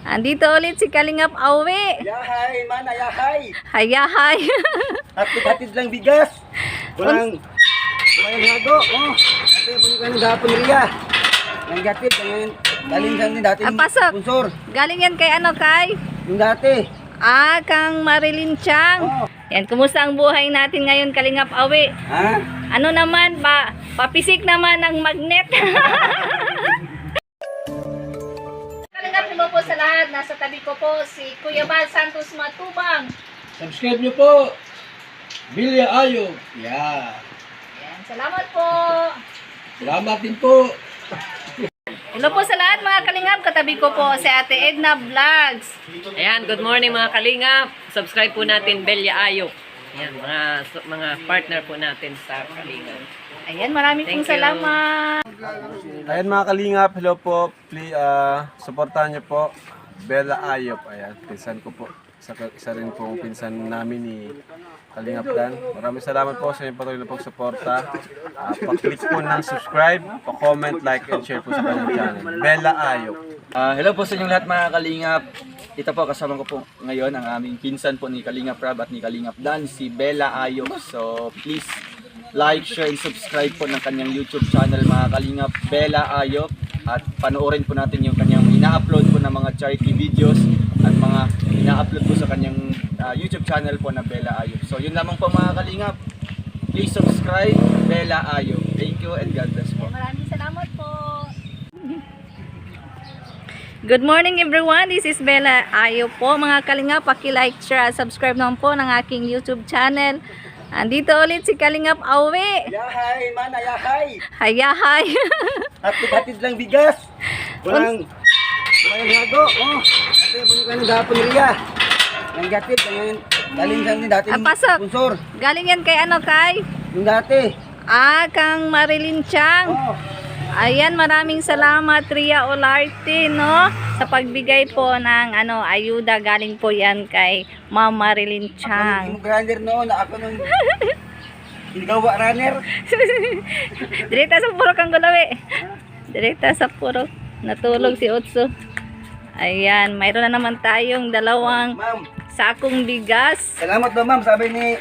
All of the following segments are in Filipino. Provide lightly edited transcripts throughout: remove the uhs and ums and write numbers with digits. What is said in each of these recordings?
Andito ulit si Kalingap Awi. Yahay, man, yahay. Hayahay. Hatid lang bigas. Walang hago. Oh, ate, bukan ng gapon riya. Ang gatid, galing sa dati Pasok. sponsor. Galing yan kay ano, kay? Yung dati. Kang Marilyn Chang. Oh. Yan, kumusta ang buhay natin ngayon, Kalingap Awi? Ha? Ano naman, papisik naman ng magnet. Kalingap, hello po sa lahat. Nasa tabi ko po si Kuya Bal Santos Matubang. Subscribe nyo po. Bilya Ayog. Yeah. Yan, salamat po. Salamat din po. Hello po sa lahat mga Kalingap. Katabi ko po si Ate Edna Vlogs. Ayan, good morning mga Kalingap. Subscribe po natin Belya Ayok. Ayan, mga partner po natin sa Kalingap. Ayan, maraming pong Thank you. salamat. Ayan mga Kalingap, hello po. Please, supportahan niyo po Bella Ayop. Ayan, pinsan ko po. Isa rin pong pinsan namin ni Kalingap Dan. Maraming salamat po sa inyong patuloy na pagsuporta. Pa-click po ng subscribe, pa-comment, like, and share po sa kanyang channel. Bella Ayop. Hello po sa inyong lahat mga Kalingap. Ito po kasama ko po ngayon ang aming pinsan po ni Kalingap Rab at ni Kalingap Dan, si Bella Ayok. So please like, share, and subscribe po ng kanyang YouTube channel mga Kalingap, Bella Ayok. At panoorin po natin yung kanyang ina-upload po ng mga charity videos at mga ina-upload po sa kanyang YouTube channel po na Bella Ayok. So yun lamang po mga Kalingap. Please subscribe, Bella Ayok. Thank you and God bless po. Maraming salamat po. Good morning everyone. This is Bella Ayop po. Mga Kalingap, paki-like, share, at subscribe naman po ng aking YouTube channel. Andito ulit si Kalingap Awi. Yahay, man, yahay. Hayahay. Hatid lang bigas. Walang hago. Oh, ate, bukan ng gapon riya. Ang gatid, galing sa dati Pasok. sponsor. Galing yan kay ano, kay? Yung dati. Kang Marilyn Chang. Oh, Ayan, maraming salamat Ria Olarte, no? Sa pagbigay po ng ayuda, galing po yan kay Ma'am Marilyn ako Chang. nung runner noon, ako nung gawa runner. Direta sa purok ang gulawi. Direta sa purok. Natulog si Otso. Ayan, mayroon na naman tayong dalawang Ma'am, sakong bigas. salamat ba ma'am, sabi ni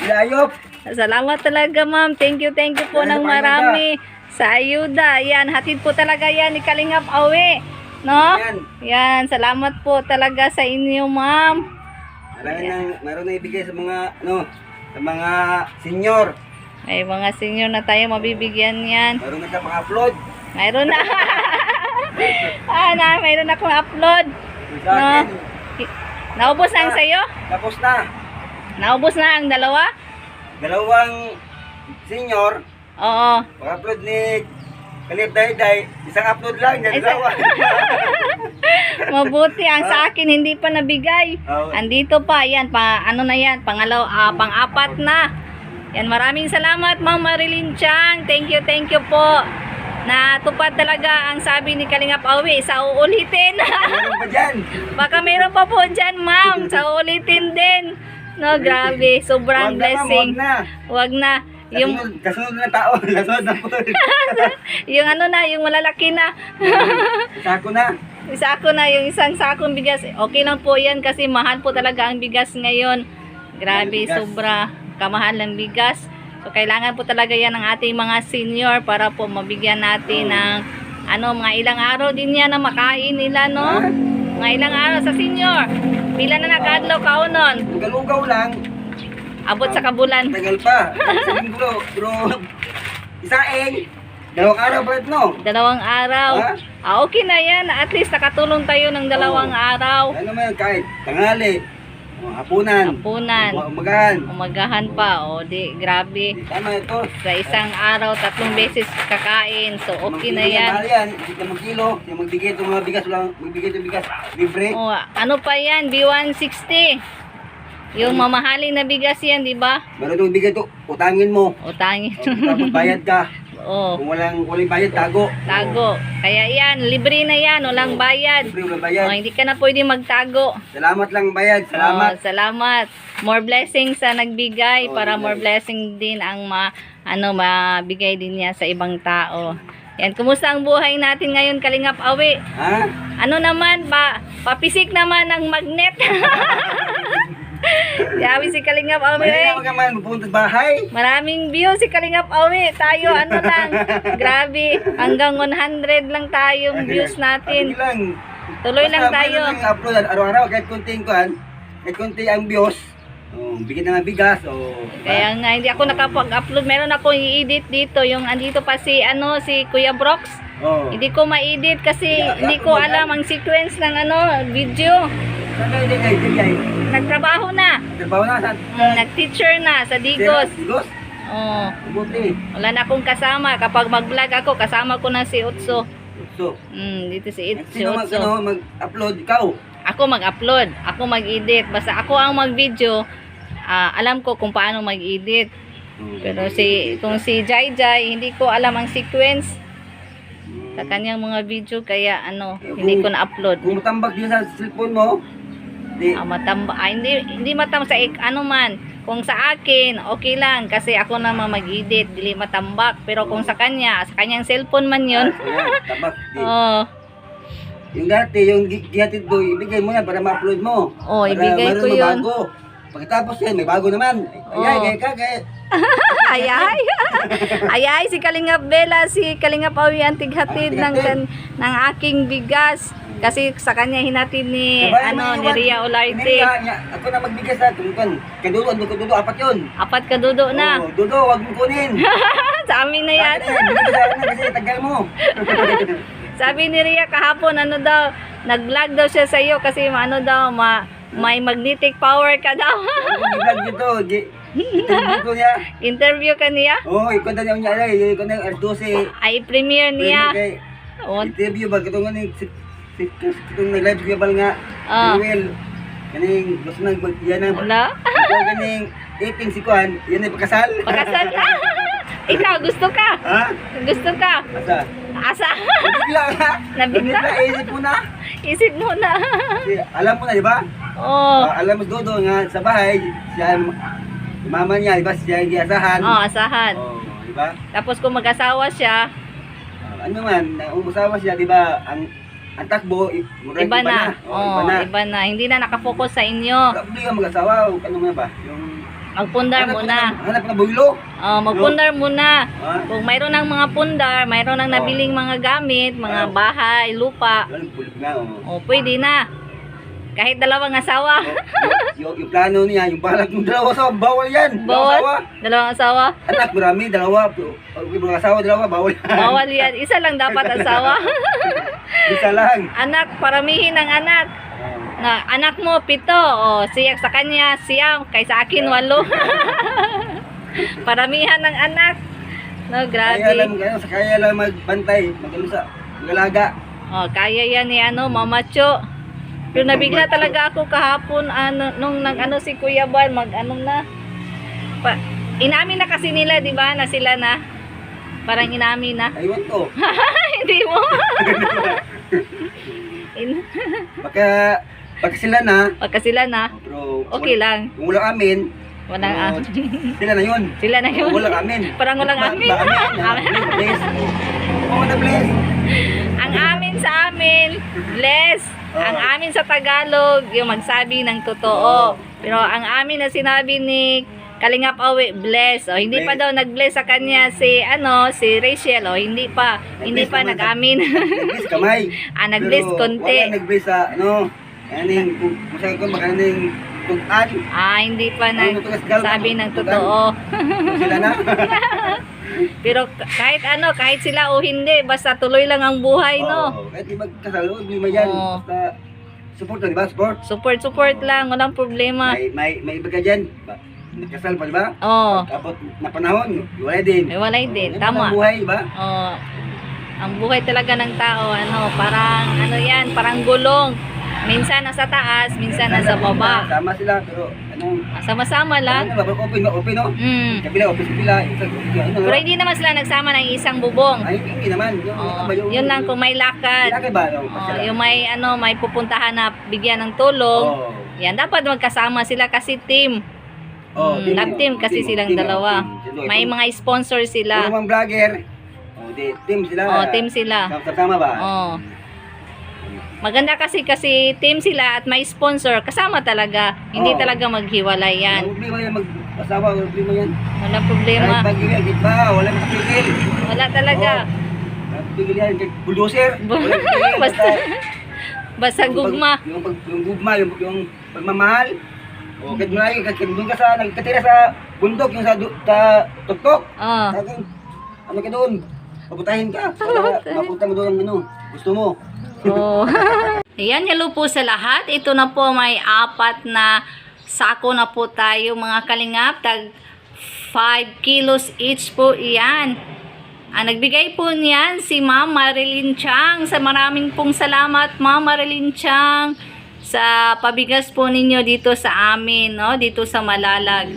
Ayop. Salamat talaga, ma'am. Thank you po ng marami sa ayuda. Yan, hatid po talaga yan ni Kalingap Awi. No? Yan, salamat po talaga sa inyo, ma'am. Meron na ibigay sa mga, sa mga senior. May mga senior na tayo mabibigyan yan. Meron na pang-upload. Mayroon na. Mayroon akong upload. Sa akin, Naubos na ang sayo? tapos na. Naubos na ang dalawa? Dalawang senior, Oo. pang-upload ni Kalip Dayday, isang upload lang, yan dalawa. Mabuti ang sa akin hindi pa nabigay. Oo. Andito pa yan, pang-apat na. Yan, maraming salamat Ma'am Marilyn Chang. Thank you po. Natupad talaga ang sabi ni Kalingap Awi, sa uulitin. Meron pa dyan. Baka meron pa po dyan, ma'am. Sa uulitin din. No, grabe. Sobrang Wag na, ma'am, blessing. wag na. Wag na. Yung, Kasunod na tao, kasunod na po. yung malalaki na. Sako na. Isa ako na, yung isang sakong bigas. Okay lang po yan kasi mahal po talaga ang bigas ngayon. Grabe, Bigas. sobra kamahal ng bigas. So, kailangan po talaga yan ng ating mga senior para po mabigyan natin ng mga ilang araw din yan na makain nila, no? Mga ilang araw sa senior. Pila na nakadlaw kaunon. Ugaw-ugaw lang, Abot sa kabulan. tagal pa. Sa linggo, pero isaing, dalawang araw pa no? 2 araw. Okay na yan. At least nakatulong tayo ng 2 araw. Ano naman, kahit tanghali, hapunan, Punan. umagahan. Umagahan pa. O, grabe. Tama ito. Sa isang araw, 3 beses kakain. So, okay na yan. Mahal yan, hindi ka magkilo, yung magbigay itong mga bigas lang, magbigay itong bigas, libre. O, ano pa yan? B160. Yung mamahaling na bigas yan, di ba? Meron itong bigay ito, utangin mo. Utangin. Tapos bayad ka. O, Kung walang bayad, tago. tago. Kaya yan, libre na yan. Walang bayad. Libre, walang O, bayad. hindi ka na pwede magtago. Salamat lang bayad, salamat. Oh, salamat. More blessings sa nagbigay Oh, para bigay. more blessing din ang mabigay din niya sa ibang tao. Yan, kumusta ang buhay natin ngayon, Kalingap Awi? Ha? Ano naman, Papisik naman ng magnet. Sabi si Kalingap Awi. Mahina ka man, pupunta sa bahay. Maraming view si Kalingap Awi. Tayo, ano lang. Grabe. Hanggang 100 lang tayong views natin. Sige lang. Tuloy lang Basta tayo. mayroon lang upload araw-araw kahit konting kuan, kahit konti ang views. Oh, bigyan na ng bigas Kaya nga, hindi ako nakapag-upload. Meron ako i-edit dito. Yung andito pa si, si Kuya Brox. Oh. Hindi ko ma-edit kasi hindi ko alam ang sequence ng video. Sana hindi kayo bigay. Nagtrabaho na. Trabaho na sa Nag-teacher na sa Digos. Digos. Oh, Buti. wala na akong kasama. Kapag mag-vlog ako, kasama ko na si Utso. So, Dito si sino Utso. mag-upload? Ikaw. Ako mag-upload. Ako mag-edit. Basta ako ang mag-video. Alam ko kung paano mag-edit. Pero kung si Jai Jai, hindi ko alam ang sequence sa kanyang mga video. Kaya hindi ko na-upload. Kung matambak din sa cellphone mo, di, Hindi matambak sa man. Kung sa akin, okay lang kasi ako naman mag-edit, dili matambak. Pero kung sa kanyang cellphone man 'yon. tambak. Di. Oh, Yung dati, yung gihatid mo, ibigay mo na para ma-upload mo. Oh, Para ibigay ko mayroon yun. mabago. Pagkatapos yan, may bago naman. Ayay, kaya. ayay. Ayay si Kalingap Bella, si Kalingap Awi ang tighatid ng aking bigas. Kasi sa kanya hinatid ni ni Ria Olarte. Ako na magbigay sa tungkol. Kadudo, apat yun. 4 kadudo na. Oh, dudo, wag mo kunin. Sa amin na yan. Bigay sa akin kasi tagal mo. Sabi ni Ria kahapon, nag-vlog daw siya sa iyo kasi may magnetic power ka daw. I-vlog dito. Interview ko niya. Interview ka niya? Oo, ikaw na niya niya. Ikaw na yung R12. Ay, premiere niya. Oh, Interview ba? Katong nag-live siya bal nga. Well, kaning gusto nang yan ang wala? kaning 18 si Kuan, yan ay pagkasal. Pagkasal ka? Ikaw, gusto ka? Ha? Gusto ka? Asa? Asa? Nabigla ka? Nabigla? Isip mo na. Isip mo na. Kasi alam mo na, di ba? Oh. Alam mo Dodo nga sa bahay, siya mama niya, di ba? Siya yung asahan. Oh, asahan. Oh, di ba? Tapos kung mag-asawa siya, Ano man, umusawa siya, di ba? Ang takbo, murag iba na. Oh, Oh, iba na. Hindi na nakafocus sa inyo. Hindi ka mag-asawa, ano mo ba? Yung Magpundar muna. Hanap na bulo. Oh, magpundar muna. Ha? Kung mayroon ng mga pundar, mayroon ng nabiling mga gamit, mga bahay, lupa, Walang pulip na. oh, pwede na. Kahit dalawang asawa. Yung plano niya, yung balak ng dalawa asawa, bawal yan. Bawal? Asawa. Dalawang asawa? Anak, marami, dalawa. Yung mga asawa, dalawa, bawal yan. Bawal yan. Isa lang dapat asawa. Isa lang. Anak, paramihin ang anak. Na anak mo 7, o siya sa kanya siyam, kay sa akin 8. Paramihan ng anak. No, Kaya lang, grabe. kaya lang magbantay, mag-alaga. Oh, kaya yan ni Mama Cho. Pero nabigla talaga ako kahapon nung si Kuya Bal inamin na kasi nila, 'di ba? Na sila na parang inamin na. Aywan to. Hindi mo. Pagka sila na, Pagka sila na, bro, okay lang. kung wala amin, Walang sila na yun. sila na yun. Kung wala amin. Parang walang amin. Bless. Oo na bless. Ang amin sa amin, bless. Ang amin sa Tagalog, yung magsabi ng totoo. Pero ang amin na sinabi ni Kalingap Awi, bless. O, hindi pa daw nag-bless sa kanya si Rachel. O, hindi pa nag-amin. Nag-bless kamay. Nag-bless Pero konti. wala nag-bless sa, aning, kung masaya ko, makaning tugan. Hindi pa nagsabi ng totoo. Sila na. Pero kahit sila o hindi, basta tuloy lang ang buhay, no? Oo, kahit di magkasalo, di man yan. Oo. Basta, support lang, di ba? Support. Support lang, walang problema. May iba ka dyan. Nagkasal pa, di ba? Oh, Kapot na panahon, walay din. may walay din, Yan tama. ang buhay, di ba? Oh, ang buhay talaga ng tao, parang yan, parang gulong. Minsan nasa taas, minsan nasa baba. Sama sila, pero Sama-sama lang. open, no? Mm. Kabila, open sa pila. Pero hindi naman sila nagsama ng isang bubong. Ay, hindi naman. Yun lang kung may lakad. Lakad ba? Yung may pupuntahan na bigyan ng tulong. Yan, dapat magkasama sila kasi team. Love team kasi silang dalawa. May mga sponsor sila. Kung mga vlogger, team sila. Team sila. Sama ba? Maganda kasi team sila at may sponsor. Kasama talaga. Hindi Oo. talaga maghiwalay yan. Walang problema yan mag-asawa, walang problema yan. Walang problema. Kahit pag-iwil, di ba? Walang makapigil. Wala talaga. Walang makapigil yan. Kahit bulldozer. Walang makapigil. Basta gugma. Yung gugma, yung pagmamahal. O, kahit marami, kahit doon ka sa, nagkatira sa bundok, yung sa tuktok. Oh. Talagang, ano ka doon? Pabutahin ka. Para mapunta mo doon ang ano, gusto mo. Oh. Ayan, hello po sa lahat. Ito na po, may 4 na sako na po tayo mga kalingap. Tag 5 kilos each po iyan. Nagbigay po niyan si Ma'am Marilyn Chang. Sa maraming pong salamat, Ma'am Marilyn Chang, sa pabigas po ninyo dito sa amin, no? Dito sa Malalag.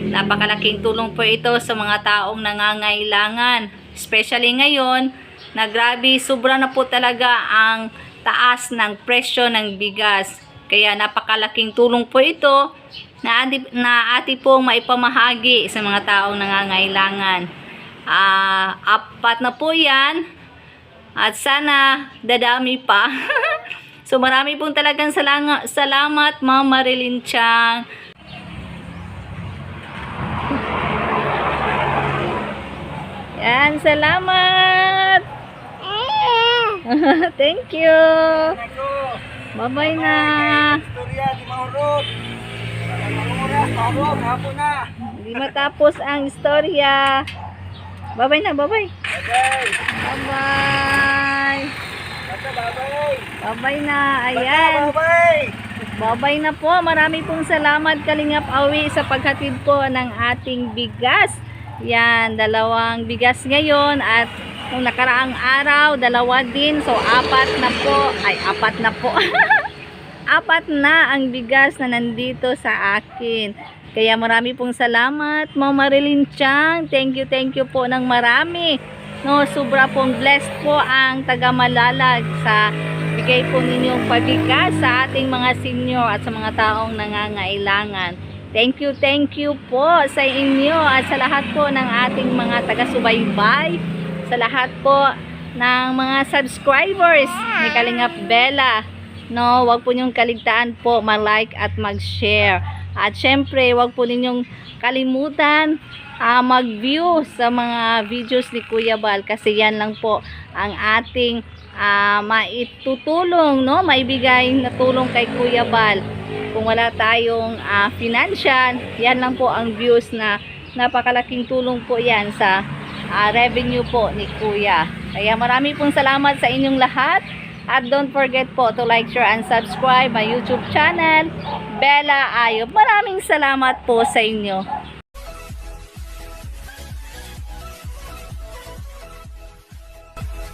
Napakalaking tulong po ito sa mga taong nangangailangan. Especially ngayon, na grabe, sobra na po talaga ang taas ng presyo ng bigas. Kaya napakalaking tulong po ito na ati pong maipamahagi sa mga taong nangangailangan. 4 na po yan at sana dadami pa. So marami pong talagang salamat Ma'am Marilyn Chang. Yan, salamat. Thank you. Bye-bye na. Istorya, di mahurot. Oras, mahurot, hapon na. Hindi matapos ang istorya. Bye-bye na, bye-bye. Okay. Bye-bye. Basta, bye-bye. Bye-bye na. Ayan. Bye-bye. Bye-bye na po. Marami pong salamat Kalingap Awi sa paghatid po ng ating bigas. Yan, 2 bigas ngayon at nung nakaraang araw, 2 din. So, 4 na po. Ay, 4 na po. 4 na ang bigas na nandito sa akin. Kaya marami pong salamat, Ma'am Marilyn Chang. Thank you po ng marami. No, sobra pong blessed po ang taga Malalag sa bigay po ninyong pabigas sa ating mga senior at sa mga taong nangangailangan. Thank you po sa inyo at sa lahat po ng ating mga taga-subaybay, sa lahat po ng mga subscribers ni Kalingap Bella. No, wag po niyong kaligtaan po mag-like at mag-share. At syempre, wag po ninyong kalimutan mag-view sa mga videos ni Kuya Bal kasi yan lang po ang ating maitutulong, no? Maibigay na tulong kay Kuya Bal. Kung wala tayong financial, yan lang po ang views na napakalaking tulong po yan sa revenue po ni Kuya. Kaya marami pong salamat sa inyong lahat. At don't forget po to like, share, and subscribe my YouTube channel, Bella Ayub. Maraming salamat po sa inyo.